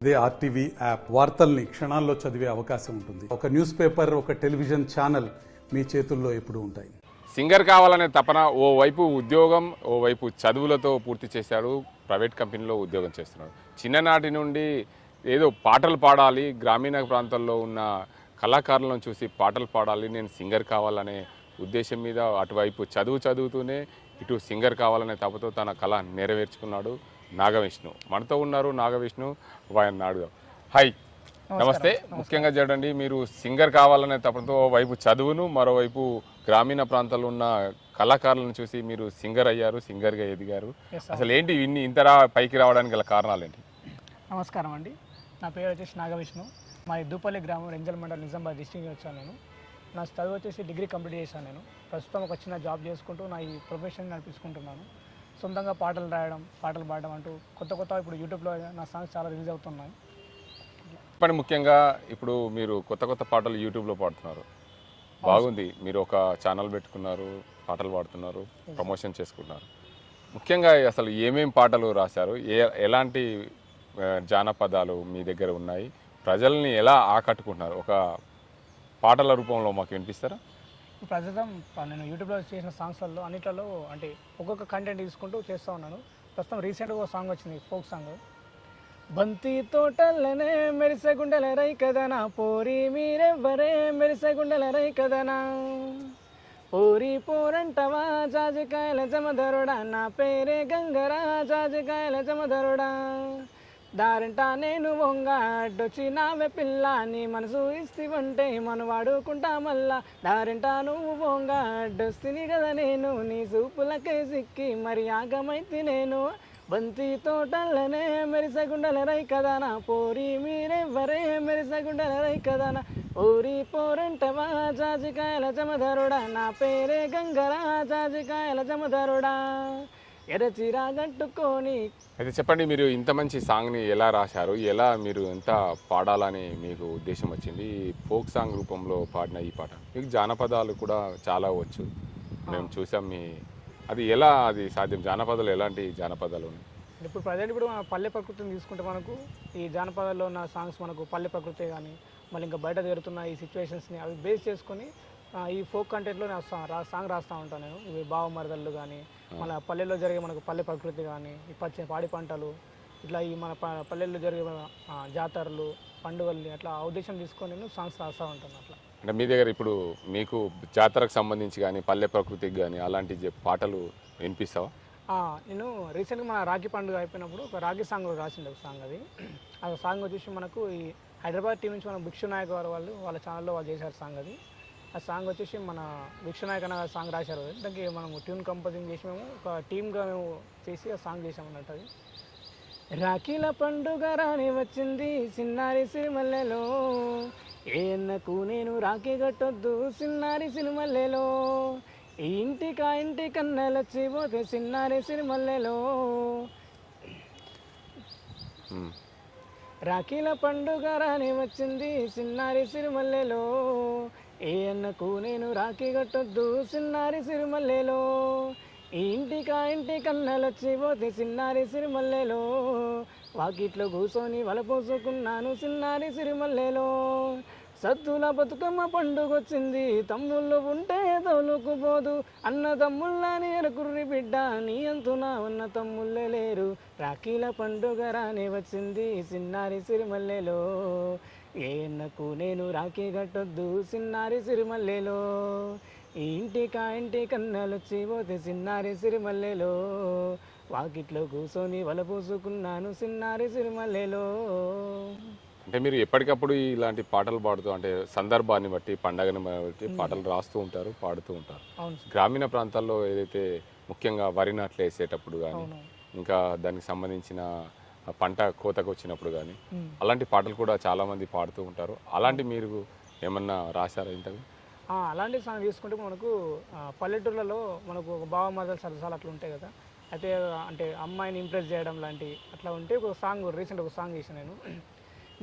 ఇదే RTV app వార్తల్ని క్షణాల్లో చదివే అవకాశం ఉంటుంది. ఒక న్యూస్ పేపర్, ఒక టెలివిజన్ ఛానల్ మీ చేతుల్లో ఎప్పుడూ ఉంటాయి. సింగర్ కావాలనే తపన ఓవైపు ఉద్యోగం, ఓవైపు చదువులతో పూర్తి చేశాడు. ప్రైవేట్ కంపెనీలో ఉద్యోగం చేస్తున్నాడు. చిన్ననాటి నుండి ఏదో పాటలు పాడాలి, గ్రామీణ ప్రాంతాల్లో ఉన్న కళాకారులను చూసి పాటలు పాడాలి, నేను సింగర్ కావాలనే ఉద్దేశం మీద అటువైపు చదువుతూనే ఇటు సింగర్ కావాలనే తపతో తన కళ నెరవేర్చుకున్నాడు నాగవిష్ణు. మనతో ఉన్నారు నాగవిష్ణు. వాయన అడుగుదాం. హాయ్, నమస్తే. ముఖ్యంగా చూడండి, మీరు సింగర్ కావాలనే తపనతో వైపు చదువును, మరోవైపు గ్రామీణ ప్రాంతాల్లో ఉన్న కళాకారులను చూసి మీరు సింగర్ అయ్యారు, సింగర్గా ఎదిగారు. అసలు ఏంటి ఇంతరా పైకి రావడానికి గల కారణాలు ఏంటి? నమస్కారం అండి, నా పేరు వచ్చేసి నాగవిష్ణు. మా దుప్పల్లి గ్రామం, రెంజల్ మండల్, నిజామాబాద్ డిస్ట్రిక్ట్ వచ్చాను. నేను నా చదువు వచ్చేసి డిగ్రీ కంప్లీట్ చేశాను. నేను ప్రస్తుతం ఒక చిన్న జాబ్ చేసుకుంటూ నా ఈ ప్రొఫెషన్ నడిపించుకుంటున్నాను. సొంతంగా పాటలు రాయడం, పాటలు పాడడం అంటూ కొత్త ఇప్పుడు యూట్యూబ్లో నా సాంగ్స్ చాలా రిలీజ్ అవుతున్నాయి. ఇప్పటి ముఖ్యంగా ఇప్పుడు మీరు కొత్త పాటలు యూట్యూబ్లో పాడుతున్నారు, బాగుంది. మీరు ఒక ఛానల్ పెట్టుకున్నారు, పాటలు పాడుతున్నారు, ప్రమోషన్ చేసుకున్నారు. ముఖ్యంగా అసలు ఏమేం పాటలు రాశారు, ఎలాంటి జానపదాలు మీ దగ్గర ఉన్నాయి, ప్రజల్ని ఎలా ఆకట్టుకుంటున్నారు, ఒక పాటల రూపంలో మాకు వినిపిస్తారా? ప్రస్తుతం నేను యూట్యూబ్లో చేసిన సాంగ్స్లలో అన్నిట్లలో అంటే ఒక్కొక్క కంటెంట్ తీసుకుంటూ చేస్తూ ఉన్నాను. ప్రస్తుతం రీసెంట్గా ఒక సాంగ్ వచ్చింది, ఫోక్ సాంగ్. బంతి తోటలనే మెరిసే గుండెల రై కదనా, పోరి మీరెవ్వరే మెరిసే గుండెల రై కదనా, పోరి పోరంటవా జాజికాయల జమధరుడా, నా పేరే గంగరా జాజికాయల జమధరుడా, దారంటా నేను వంగ అడ్డొచ్చి నావే పిల్ల, నీ మనసు ఇస్తివంటే మనం వాడుకుంటా మళ్ళా, దారంటా నువ్వు వంగ అడ్డొస్తిని కదా నేను, నీ సూపులకే సిక్కి మరి ఆగమైతే నేను, బంతి తోటలనే మెరిసే గుండెల రై కదనా, పోరి మీరెవ్వరే మెరిసే గుండెల రై కదనా, ఊరి పోరంటవా జాజికాయల జమధరుడా, నా పేరే గంగరా జాజికాయల జమధరుడా, ఎర్రచీరా గట్టుకొని. అయితే చెప్పండి, మీరు ఇంత మంచి సాంగ్ని ఎలా రాశారు, ఎలా మీరు ఎంత పాడాలని మీకు ఉద్దేశం వచ్చింది? ఫోక్ సాంగ్ రూపంలో పాడిన ఈ పాట, మీకు జానపదాలు కూడా చాలా వచ్చు, మేము చూసాం. అది ఎలా అది సాధ్యం? జానపదాలు ఎలాంటి జానపదాలు ఉన్నాయి? ఇప్పుడు ప్రజెంట్ ఇప్పుడు మన పల్లె ప్రకృతిని తీసుకుంటే మనకు ఈ జానపదాల్లో ఉన్న సాంగ్స్ మనకు పల్లె ప్రకృతి కానీ, మళ్ళీ ఇంకా బయట జరుగుతున్న ఈ సిచ్యువేషన్స్ని అవి బేస్ చేసుకొని ఈ ఫోక్ కంటెంట్లో నేను సాంగ్ రాస్తూ ఉంటాను. నేను ఇవి బావమరదళ్ళు కానీ, మన పల్లెల్లో జరిగే మనకు పల్లె ప్రకృతి కానీ, ఈ పాడి పంటలు, ఇట్లా ఈ మన పల్లెల్లో జరిగే జాతరలు, పండుగల్ని అట్లా ఉద్దేశం తీసుకొని నేను సాంగ్స్ రాస్తూ ఉంటాను. అట్లా అంటే మీ దగ్గర ఇప్పుడు మీకు జాతరకు సంబంధించి కానీ, పల్లె ప్రకృతికి కానీ అలాంటి పాటలు వినిపిస్తావా? నేను రీసెంట్గా మన రాఖీ పండుగ అయిపోయినప్పుడు ఒక రాఖీ సాంగ్ రాసిండే సాంగ్. అది ఆ సాంగ్ వచ్చేసి మనకు ఈ హైదరాబాద్ టీం నుంచి మన భిక్షునాయక్ గారు వాళ్ళ ఛానల్లో వాళ్ళు చేశారు సాంగ్. అది ఆ సాంగ్ వచ్చేసి మన భిక్షునాయక్ అన్న సాంగ్ రాశారు. దానికి మనం ట్యూన్ కంపోజింగ్ చేసి మేము ఒక టీమ్గా మేము చేసి ఆ సాంగ్ చేసామన్నట్టు. అది రాఖీల పండుగ రాని వచ్చింది సిన్నారి సిరిమల్లెలో, ఏ అన్నకు నేను రాఖీ కట్టొద్దు సిన్నారి సిరిమల్లెలో, ఇంటికా ఇంటి కన్నెలొచ్చి పోతే సిన్నారి సిరిమల్లెలో, రాఖీల పండుగ రాని వచ్చింది సిన్నారి సిరిమల్లెలో, ఏ అన్నకు నేను రాఖీ కట్టొద్దు సిన్నారి సిరిమల్లెలో, ఇంటికా ఇంటి కన్నెలొచ్చి పోతే సిన్నారి సిరిమల్లెలో, వాకిట్లో కూర్చొని వలపోసుకున్నాను సిన్నారి సిరిమల్లెలో, సద్దుల బతుకమ్మ పండుగొచ్చింది తమ్ముళ్ళు ఉంటే తోలుకుపోదు, అన్న తమ్ముళ్ళని ఎరకుర్రి బిడ్డ నీ అంతునా ఉన్న తమ్ముళ్ళే లేరు, రాఖీల పండుగ రాని వచ్చింది సిన్నారి సిరిమల్లెలో, ఏ అన్నకు నేను రాఖీ కట్టొద్దు సిన్నారి సిరిమల్లెలో, ఇంటికా ఇంటి కన్నెలొచ్చి పోతే సిన్నారి సిరిమల్లెలో, వాకిట్లో కూర్చొని వలపోసుకున్నాను సిన్నారి సిరిమల్లెలో. అంటే మీరు ఎప్పటికప్పుడు ఇలాంటి పాటలు పాడుతూ, అంటే సందర్భాన్ని బట్టి, పండగని బట్టి పాటలు రాస్తూ ఉంటారు, పాడుతూ ఉంటారు. గ్రామీణ ప్రాంతాల్లో ఏదైతే ముఖ్యంగా వరి నాట్లు వేసేటప్పుడు కానీ, ఇంకా దానికి సంబంధించిన పంట కోతకు వచ్చినప్పుడు కానీ అలాంటి పాటలు కూడా చాలామంది పాడుతూ ఉంటారు. అలాంటి మీరు ఏమన్నా రాశారా ఇంతకు? అలాంటి సాంగ్ తీసుకుంటే మనకు పల్లెటూర్లలో మనకు ఒక బావమరదలు సరసాలు అట్లా ఉంటాయి కదా. అయితే అంటే అమ్మాయిని ఇంప్రెస్ చేయడం లాంటి అట్లా ఉంటే ఒక సాంగ్ రీసెంట్ ఒక సాంగ్ చేశాను నేను.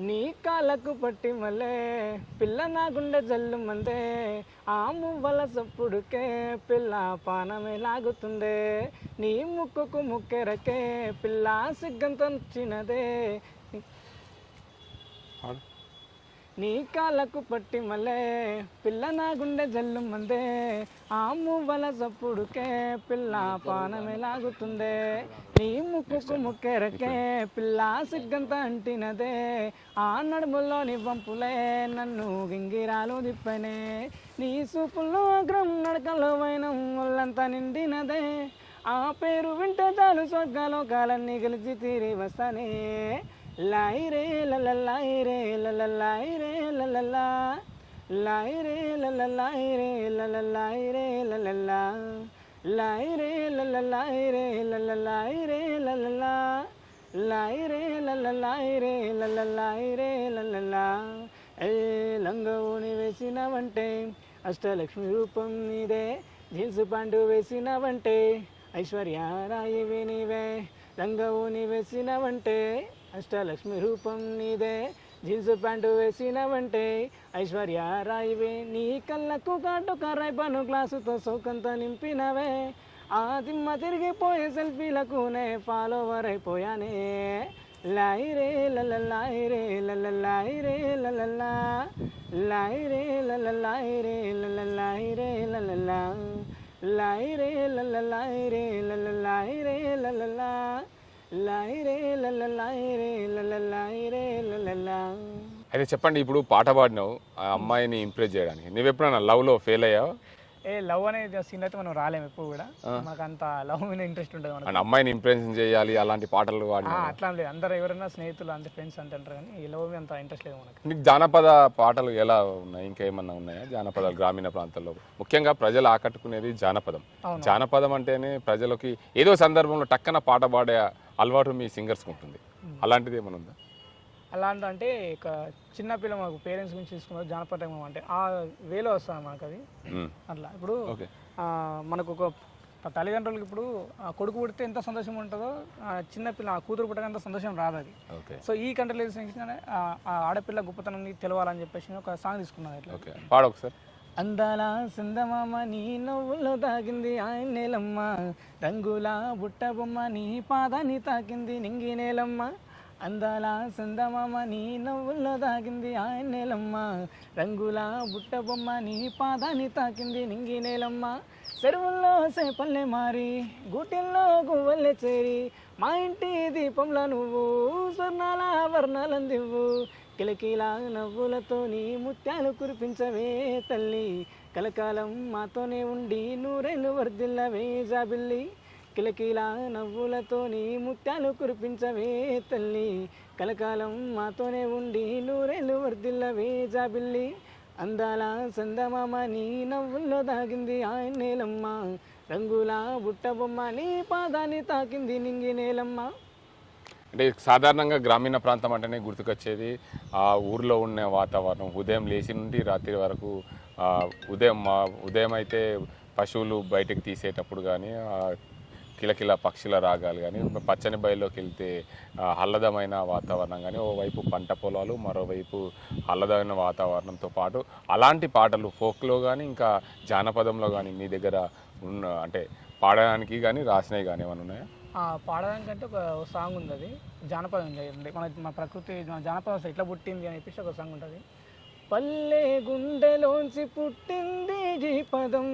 నీ కాళ్ళకు పట్టి మళ్ళీ పిల్ల నా గుండె జల్లు మందే, ఆ మువ్వల సప్పుడుకే పిల్ల పానమే లాగుతుండే, నీ ముక్కుకు ముక్కెరకే పిల్ల సిగ్గంత నచ్చినదే, పాడు. నీ కాళ్ళకు పట్టి మళ్ళే పిల్ల నా గుండె జల్లు మందే ఆ మువ్వల చప్పుడుకే పిల్ల పానమే లాగుతుందే నీ ముక్కుకు ముక్కెరకే పిల్ల సిగ్గంత అంటినదే ఆ నడుముల్లోని వంపులే నన్ను గింగిరాలు దిప్పనే నీ సూపుల్లో అగ్రం నడకలో వైనం ఒళ్ళంతా నిండినదే ఆ పేరు వింటే చాలు స్వర్గలోకాలన్నీ గెలిచి తీరి వస్తానే లాయిరే లలలాయిరే లలలాయిరే లలలా లాయిరే లలలాయిరే లలలాయిరే లలలా లాయిరే లలలాయిరే లలలాయిరే లలలా లాయిరే లలలాయిరే లలలాయిరే లలలా ఏ లంగవుని వేసినవంటే అష్టలక్ష్మి రూపం నీదే జీన్స్ ప్యాంటు వేసినవంటే ఐశ్వర్యారాయివి నీవే లంగవుని వేసినవంటే అష్టలక్ష్మి రూపం నీదే జీన్స్ ప్యాంటు వేసినవంటే ఐశ్వర్యారాయివే నీ కళ్ళకు కాటుక రైబను గ్లాసుతో సోకంతా నింపినవే ఆ దిమ్మ తిరిగిపోయే సెల్ఫీలకునే ఫాలోవర్ అయిపోయానే లాయిరే లలలాయిరే లలలాయిరే లలలా లాయిరే లలలాయిరే లలలాయిరే లలలా లాయిరే లలలాయిరే లలలాయిరే లలలా లాయిరే లలలాయిరే లలలాయిరే లలలా. అయితే చెప్పండి, ఇప్పుడు పాట పాడినావు ఆ అమ్మాయిని ఇంప్రెస్ చేయడానికి, నువ్వు ఎప్పుడైనా లవ్లో ఫెయిల్ అయ్యావు? లవ్ అనేది సీన్ అయితే మనం రాలేము ఎప్పుడు కూడా, మాకు అంత లవ్ మీద ఇంట్రెస్ట్ ఉంటుంది మనకు. అండ్ అమ్మాయిని ఇంప్రెస్ చేయాలి అలాంటి పాటలు పాడినా? అట్లా లేదు, అందరు ఎవరైనా స్నేహితులు అంతే ఫ్రెండ్స్ అంటే అంటారు, కానీ ఈ లవ్ మీద అంత ఇంట్రెస్ట్ లేదు మనకు. నీకు జానపద పాటలు ఎలా ఉన్నాయి, ఇంకేమన్నా ఉన్నాయా జానపదాలు గ్రామీణ ప్రాంతాల్లో? ముఖ్యంగా ప్రజలు ఆకట్టుకునేది జానపదం. జానపదం అంటేనే ప్రజలకి ఏదో సందర్భంలో టక్కన పాట పాడే అలవాటు మీ సింగర్స్కి ఉంటుంది, అలాంటిది ఏమైనా ఉందా? అలాంటి అంటే ఇక చిన్నపిల్ల మనకు పేరెంట్స్ గురించి తీసుకున్నారు జానపదం అంటే ఆ వేలో వస్తుంది మనకు అది. అట్లా ఇప్పుడు మనకు ఒక తల్లిదండ్రులకి ఇప్పుడు కొడుకు పుడితే ఎంత సంతోషం ఉంటుందో చిన్నపిల్ల కూతురు పుట్టక ఎంత సంతోషం రాదు అది. సో ఈ కంట్రీలో ఆడపిల్ల గొప్పతనం తెలవాలని చెప్పేసి ఒక సాంగ్ తీసుకున్నాను ఇట్లా. పాడు ఒకసారి. అందాల సందమామ నీ నవ్వుల్లో తాగింది ఆయన నేలమ్మ రంగుల బుట్ట బొమ్మ నీ పాదాన్ని తాకింది నింగి నేలమ్మ అందాల సందమామ నీ నవ్వుల్లో తాగింది ఆయన నేలమ్మ రంగుల బుట్ట బొమ్మ నీ పాదాన్ని తాకింది నింగి నేలమ్మ చెరువుల్లో సేపల్లె మారి గూటిల్లో గువ్వల్లె చేరి మా ఇంటి దీపంలో నువ్వు స్వర్ణాల వర్ణాలందివ్వు కిలకిలా నవ్వులతో నీ ముత్యాలు కురిపించవే తల్లి కలకాలం మాతోనే ఉండి నూరేళ్ళు వర్ధిల్లవే జాబిల్లి కిలకిలా నవ్వులతో నీ ముత్యాలు కురిపించవే తల్లి కలకాలం మాతోనే ఉండి నూరేళ్ళు వర్ధిల్లవే జాబిల్లి అందాల సందమామ నీ నవ్వుల్లో దాగింది ఆయన నేలమ్మ రంగుల బుట్ట బొమ్మ నీ పాదాన్ని తాకింది నింగి నేలమ్మ. అంటే సాధారణంగా గ్రామీణ ప్రాంతం అంటేనే గుర్తుకొచ్చేది ఆ ఊర్లో ఉన్న వాతావరణం, ఉదయం లేచి నుండి రాత్రి వరకు. ఉదయం అయితే పశువులు బయటకు తీసేటప్పుడు కానీ కిలకిల పక్షుల రాగాలు కానీ, పచ్చని బయల్లోకి వెళ్తే ఆహ్లాదమైన వాతావరణం కానీ, ఓవైపు పంట పొలాలు మరోవైపు ఆహ్లాదమైన వాతావరణంతో పాటు అలాంటి పాటలు ఫోక్లో కానీ ఇంకా జానపదంలో కానీ మీ దగ్గర ఉన్న అంటే పాడడానికి కానీ రాసినవి కానీ ఏమైనా ఉన్నాయా? పాడడానికంటే ఒక సాంగ్ ఉంది, అది జానపదం మన ప్రకృతి జానపదం ఎట్లా పుట్టింది అని చెప్పేసి ఒక సాంగ్ ఉంటుంది. పల్లె గుండెలోంచి పుట్టింది జీపదం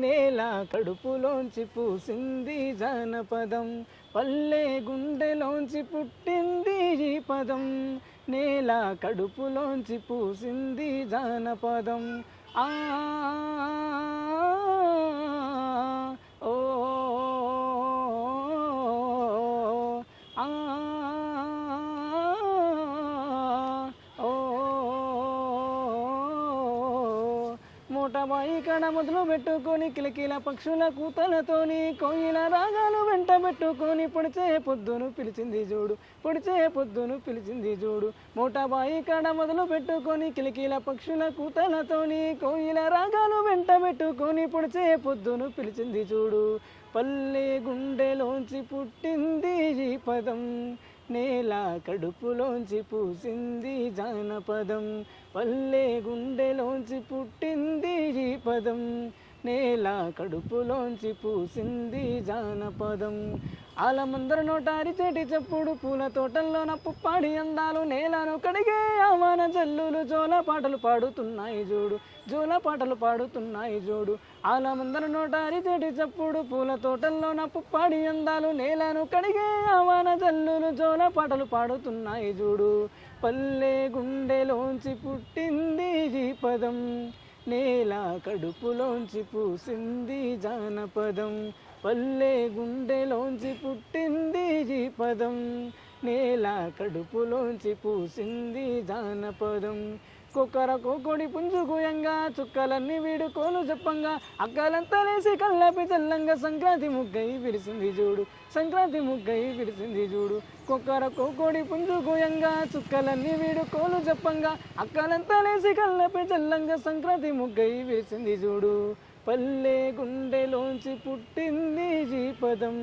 నేల కడుపులోంచి పూసింది జానపదం పల్లె గుండెలోంచి పుట్టింది జీపదం నేల కడుపులోంచి పూసింది జానపదం ఆ ఓ మూటబాయి కడ మొదలు పెట్టుకొని కిలకిల పక్షుల కూతలతోని కోయిల రాగాలు వెంట పెట్టుకొని పొడిచే పొద్దును పిలిచింది చూడు పొడిచే పొద్దును పిలిచింది చూడు మూటబాయి కడ మొదలు పెట్టుకొని కిలకిల పక్షుల కూతలతోని కోయిల రాగాలు వెంట పెట్టుకొని పొడిచే పొద్దును పిలిచింది చూడు పల్లె గుండెలోంచి పుట్టింది ఈ పదం నేల కడుపులోంచి పూసింది జానపదం పల్లె గుండెలోంచి పుట్టింది ఈ పదం నేల కడుపులోంచి పూసింది జానపదం. ఆలమందర నోట అరిచేటి చప్పుడు, పూల తోటల్లోన పుప్పాడి అందాలు, నేలను కడిగే ఆవాన జల్లులు, జోల పాటలు పాడుతున్నాయి జోడు, జోల పాటలు పాడుతున్నాయి జోడు. ఆలమందర నోట అరిచేటి చప్పుడు, పూల తోటల్లోన పుప్పాడి అందాలు, నేలను కడిగే ఆవాన జల్లులు, జోల పాటలు పాడుతున్నాయి జోడు. పల్లె గుండెలోంచి పుట్టింది ఈ పదం, నేల కడుపులోంచి పూసింది జానపదం. పల్లె గుండెలోంచి పుట్టింది ఈ పదం, నేల కడుపులోంచి పూసింది జానపదం. కుక్కర కోకొడి పుంజుగుయంగా, చుక్కలన్నీ వీడుకోలు చెప్పంగా, అక్కలంతా లేసి కళ్ళపి చల్లంగా, సంక్రాంతి ముగ్గై విరిసింది చూడు, సంక్రాంతి ముగ్గై విరిసింది చూడు. కుక్కర కోకొడి పుంజుగుయంగా, చుక్కలన్నీ వీడుకోలు చెప్పంగా, అక్కలంతా లేసి కళ్ళపి చల్లంగా, సంక్రాంతి ముగ్గై విరిసింది చూడు. పల్లె గుండెలోంచి పుట్టింది ఈ పదం,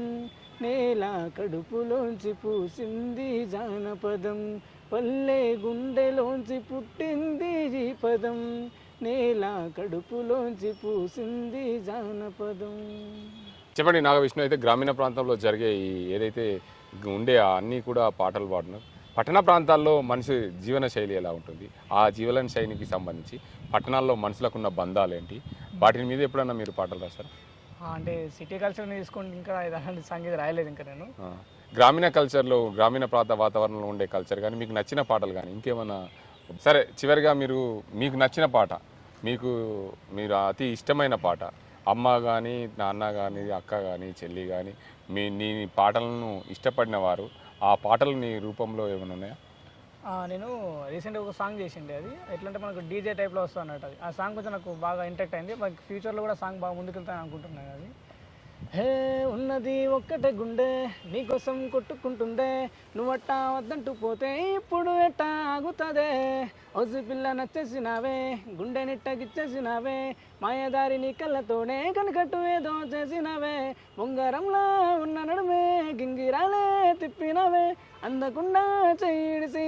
నేల కడుపులోంచి పూసింది జానపదం. పల్లె గుండెలోంచి పుట్టింది ఈ పదం, నేల కడుపులోంచి పూసింది జానపదం. చెప్పండి నాగవిష్ణు, అయితే గ్రామీణ ప్రాంతంలో జరిగే ఈ ఏదైతే ఉండే అన్నీ కూడా పాటలు పాడుతున్నారు. పట్టణ ప్రాంతాల్లో మనిషి జీవన శైలి ఎలా ఉంటుంది, ఆ జీవన శైలికి సంబంధించి పట్టణాల్లో మనుషులకు ఉన్న బంధాలు ఏంటి, వాటి మీద ఎప్పుడన్నా మీరు పాటలు రాస్తారు? అంటే సిటీ కల్చర్ని తీసుకుంటే ఇంకా ఇలాంటి సంగీతం రాయలేదు ఇంకా నేను. గ్రామీణ కల్చర్లో, గ్రామీణ ప్రాంత వాతావరణంలో ఉండే కల్చర్ కానీ, మీకు నచ్చిన పాటలు కానీ ఇంకేమన్నా? సరే, చివరిగా మీకు నచ్చిన పాట, మీరు అతి ఇష్టమైన పాట, అమ్మ కానీ, నాన్న కానీ, అక్క కానీ, చెల్లి కానీ, నీ పాటలను ఇష్టపడిన వారు, ఆ పాటలు నీ రూపంలో ఏమైనా ఉన్నాయా? నేను రీసెంట్గా ఒక సాంగ్ చేసిండే, అది ఎట్లా అంటే మనకు డీజే టైప్లో వస్తుంది అన్నట్టు. అది ఆ సాంగ్ కొంచెం నాకు బాగా ఇంట్రాక్ట్ అయింది. మనకి ఫ్యూచర్లో కూడా సాంగ్ బాగా ముందుకెళ్తాను అనుకుంటున్నాను. అది హే ఉన్నది ఒక్కటే గుండె నీకోసం కొట్టుకుంటుందే, నువ్వట్టా వద్దంటూ పోతే ఇప్పుడు ఎట్టా ఆగుతుందే, ఒసి పిల్ల నచ్చేసినావే, గుండె నిట్టగిచ్చేసినావే, మాయదారి నీ కళ్ళతోనే కనికట్టు ఏదో చేసినావే, బొంగారంలా ఉన్న నడుమే గింగిరాలే తిప్పినావే, అందకుండా చెయ్యిడిసి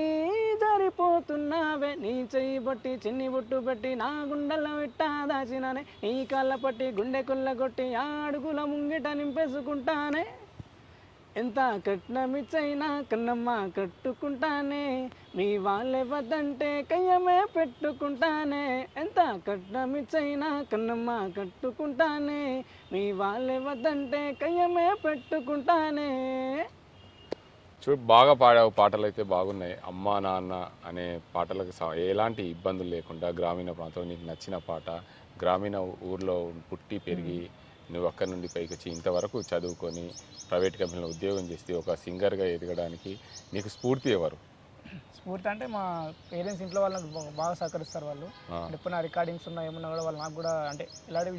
జారిపోతున్నావే, నీ చెయ్యి బట్టి చిన్ని బొట్టు పెట్టి నా గుండెల్లో ఇట్టా దాచినానే, నీ కాళ్ళ పట్టి గుండె కొల్లగొట్టి అడుగుల ముంగిట నింపేసుకుంటానే, ఎంత కట్నమిచ్చైనా కన్నమ్మ కట్టుకుంటానే, మీ వాళ్ళే వద్దంటే కయ్యమే పెట్టుకుంటానే, ఎంత కట్నమిచ్చైనా కన్నమ్మ కట్టుకుంటానే, మీ వాళ్ళే వద్దంటే కయ్యమే పెట్టుకుంటానే. బాగా పాడావు, పాటలు అయితే బాగున్నాయి. అమ్మ నాన్న అనే పాటలకు ఎలాంటి ఇబ్బందులు లేకుండా గ్రామీణ ప్రాంతంలో నీకు నచ్చిన పాట, గ్రామీణ ఊర్లో పుట్టి పెరిగి నువ్వు అక్కడి నుండి పైకి వచ్చి ఇంతవరకు చదువుకొని ప్రైవేట్ కంపెనీలో ఉద్యోగం చేస్తే ఒక సింగర్గా ఎదగడానికి నీకు స్ఫూర్తి ఎవరు? స్ఫూర్తి అంటే మా పేరెంట్స్, ఇంట్లో వాళ్ళకి బాగా సహకరిస్తారు. వాళ్ళు ఎప్పుడైనా రికార్డింగ్స్ ఉన్నా ఏమన్నా కూడా వాళ్ళు నాకు కూడా అంటే ఇలాంటి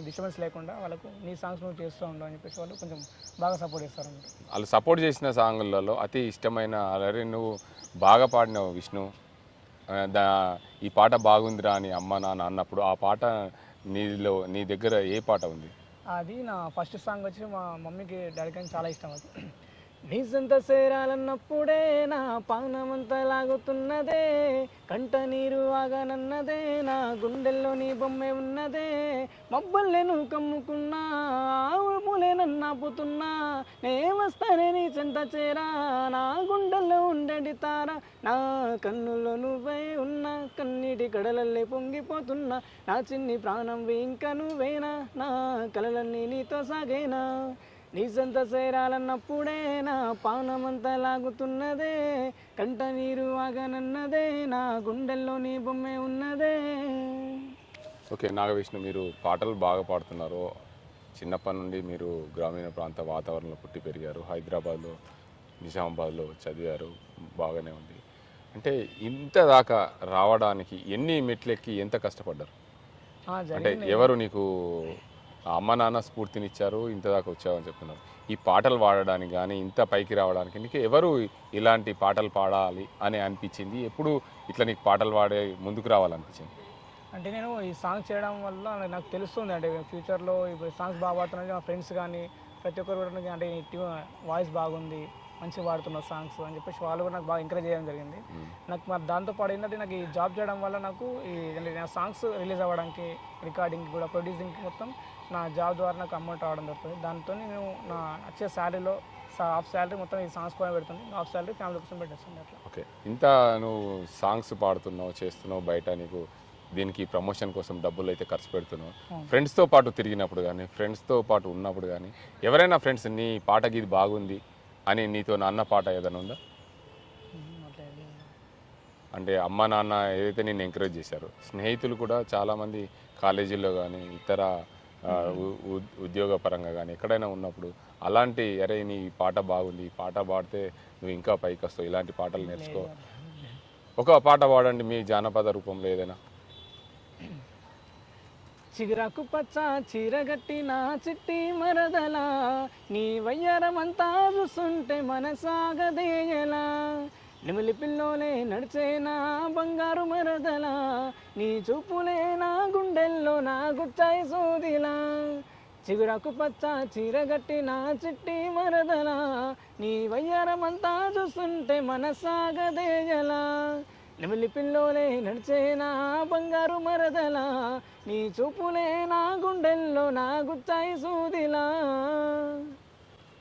డిస్టర్బెన్స్ లేకుండా వాళ్ళకు నీ సాంగ్స్ నువ్వు చేస్తూ ఉండవు అని చెప్పేసి వాళ్ళు కొంచెం బాగా సపోర్ట్ చేస్తారు అన్నమాట. వాళ్ళు సపోర్ట్ చేసిన సాంగులలో అతి ఇష్టమైన, అలాగే నువ్వు బాగా పాడినావు విష్ణు, ఈ పాట బాగుందిరా అని అమ్మ నాన్న అన్నప్పుడు ఆ పాట నీ దగ్గర ఏ పాట ఉంది? అది నా ఫస్ట్ సాంగ్ వచ్చి మా మమ్మీకి డాడీకి చాలా ఇష్టం. అది నీ సొంత సేరాలన్నప్పుడే నా పానమంతా లాగుతున్నదే, కంట నీరు ఆగనన్నదే, నా గుండెల్లో నీ బొమ్మే ఉన్నదే, మబ్బల్లే నువ్వు కమ్ముకున్నా మూలే నన్నాపుతున్నా, నే వస్తానే నీ చెంత చేరా, నా గుండెల్లో ఉండేటి తార, నా కన్నుల్లో నువ్వే ఉన్నా, కన్నీటి కడలల్లే పొంగిపోతున్నా, నా చిన్ని ప్రాణం ఇంకా నువ్వేనా, నా కలలన్నీ నీతో సాగేనా, నీ సొంత సేరాలన్నప్పుడే నా పానమంతా లాగుతున్నదే, కంట నీరు ఆగనన్నదే, నా గుండెల్లో నీ బొమ్మే ఉన్నదే. ఓకే నాగవిష్ణు, మీరు పాటలు బాగా పాడుతున్నారు. చిన్నప్పటి నుండి మీరు గ్రామీణ ప్రాంత వాతావరణంలో పుట్టి పెరిగారు, హైదరాబాద్లో నిజామాబాద్లో చదివారు, బాగానే ఉంది. అంటే ఇంత దాకా రావడానికి ఎన్ని మెట్లెక్కి ఎంత కష్టపడ్డారు? అంటే ఎవరు నీకు అమ్మ నాన్న స్ఫూర్తినిచ్చారు, ఇంత దాకా వచ్చావని చెప్తున్నారు. ఈ పాటలు పాడడానికి కానీ ఇంత పైకి రావడానికి నీకు ఎవరు ఇలాంటి పాటలు పాడాలి అని అనిపించింది? ఎప్పుడు ఇట్లా నీకు పాటలు పాడే ముందుకు రావాలనిపించింది? అంటే నేను ఈ సాంగ్ చేయడం వల్ల నాకు తెలుస్తుంది, అంటే ఫ్యూచర్లో ఇప్పుడు సాంగ్స్ బాగా పాడుతున్నాయి, మా ఫ్రెండ్స్ కానీ ప్రతి ఒక్కరు కూడా అంటే వాయిస్ బాగుంది, మంచిగా పాడుతున్నావు సాంగ్స్ అని చెప్పేసి వాళ్ళు కూడా నాకు బాగా ఎంకరేజ్ చేయడం జరిగింది. నాకు మరి దాంతోపాటు ఏంటంటే నాకు ఈ జాబ్ చేయడం వల్ల నాకు నా సాంగ్స్ రిలీజ్ అవ్వడానికి, రికార్డింగ్ కూడా, ప్రొడ్యూసింగ్కి మొత్తం నా జాబ్ ద్వారా నాకు అమౌంట్ రావడం జరుగుతుంది. దాంతో నేను నా వచ్చే శాలరీలో హాఫ్ శాలరీ మొత్తం ఈ సాంగ్స్ కూడా పెడుతుంది, హాఫ్ శాలరీ ఫ్యామిలీ కోసం పెట్టేస్తుంది అట్లా. ఓకే, ఇంత నువ్వు సాంగ్స్ పాడుతున్నావు, చేస్తున్నావు, బయట నీకు దీనికి ప్రమోషన్ కోసం డబ్బులు అయితే ఖర్చు పెడుతున్నావు. ఫ్రెండ్స్తో పాటు తిరిగినప్పుడు కానీ, ఫ్రెండ్స్తో పాటు ఉన్నప్పుడు కానీ ఎవరైనా ఫ్రెండ్స్ నీ పాటకి ఇది బాగుంది అని నీతో నాన్న పాట ఏదైనా ఉందా? అంటే అమ్మ నాన్న ఏదైతే నేను ఎంకరేజ్ చేశారో, స్నేహితులు కూడా చాలామంది కాలేజీల్లో కానీ ఇతర ఉద్యోగపరంగా కానీ ఎక్కడైనా ఉన్నప్పుడు అలాంటి అరే నీ పాట బాగుంది, ఈ పాట పాడితే నువ్వు ఇంకా పైకి వస్తావు, ఇలాంటి పాటలు నేర్చుకో, ఒక పాట పాడండి మీ జానపద రూపంలో ఏదైనా. చిగురాకు పచ్చ చీరగట్టిన చిట్టి మరదలా, నీ వయ్యారమంతా చూస్తుంటే మనసాగదేయలా, నిమిలి పిల్లోలే నడిచేనా బంగారు మరదలా, నీ చూపులే నా గుండెల్లో నా గుచ్చాయి సోదిలా, చిగురాకు పచ్చ చీరగట్టిన చిట్టి మరదలా, నీ వయ్యారమంతా చూస్తుంటే మనసాగదేయలా, నిమిలి పిల్లోలే నడిచేనా బంగారు మరదలా, నీ చూపులే నా గుండెల్లో నా గుచ్చాయి సూదిలా.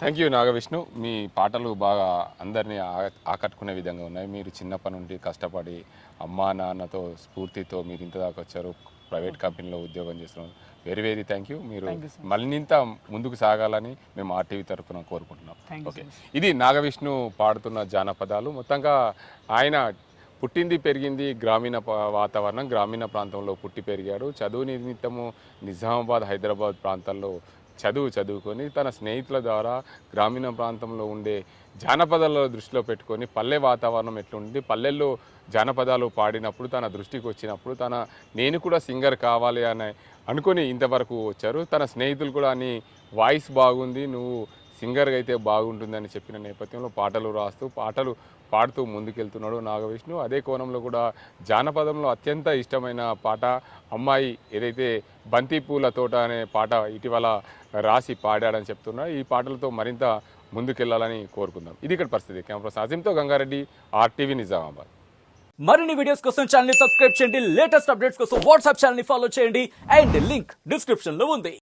Thank you నాగవిష్ణు. మీ పాటలు బాగా అందరినీ ఆకట్టుకునే విధంగా ఉన్నాయి. మీరు చిన్నప్పటి నుండి కష్టపడి అమ్మా నాన్నతో స్ఫూర్తితో మీరు ఇంత దాకా వచ్చారు, ప్రైవేట్ కంపెనీలో ఉద్యోగం చేస్తున్నారు. Very very thank you. మీరు మళ్ళీంత ముందుకు సాగాలని మేము ఆర్టీవీ తరఫున కోరుకుంటున్నాం. ఓకే, ఇది నాగవిష్ణు పాడుతున్న జానపదాలు. మొత్తంగా ఆయన పుట్టింది పెరిగింది గ్రామీణ వాతావరణం, గ్రామీణ ప్రాంతంలో పుట్టి పెరిగాడు. చదువు నిమిత్తము నిజామాబాద్, హైదరాబాద్ ప్రాంతాల్లో చదువుకొని తన స్నేహితుల ద్వారా గ్రామీణ ప్రాంతంలో ఉండే జానపదాల దృష్టిలో పెట్టుకొని పల్లె వాతావరణం ఎట్లుంది, పల్లెల్లో జానపదాలు పాడినప్పుడు తన దృష్టికి వచ్చినప్పుడు నేను కూడా సింగర్ కావాలి అని అనుకొని ఇంతవరకు వచ్చారు. తన స్నేహితులు కూడా నీ వాయిస్ బాగుంది, నువ్వు సింగర్గా అయితే బాగుంటుందని చెప్పిన నేపథ్యంలో పాటలు రాస్తూ పాటలు పాడుతూ ముందుకెళ్తున్నాడు నాగవిష్ణు. అదే కోణంలో కూడా జానపదంలో అత్యంత ఇష్టమైన పాట అమ్మాయి ఏదైతే బంతి పూల తోట అనే పాట ఇటీవల రాసి పాడాడని చెప్తున్నాడు. ఈ పాటలతో మరింత ముందుకెళ్లాలని కోరుకుందాం. ఇది ఇక్కడ పరిస్థితి. కెమెరా అజీంతో గంగారెడ్డి, ఆర్టీవీ నిజామాబాద్. మరిన్ని వీడియోస్ కోసం ఛానల్ ని సబ్స్క్రైబ్ చేయండి, లేటెస్ట్ అప్డేట్స్ కోసం వాట్సాప్ ఛానల్ ని ఫాలో చేయండి అండ్ లింక్ డిస్క్రిప్షన్ లో ఉంది.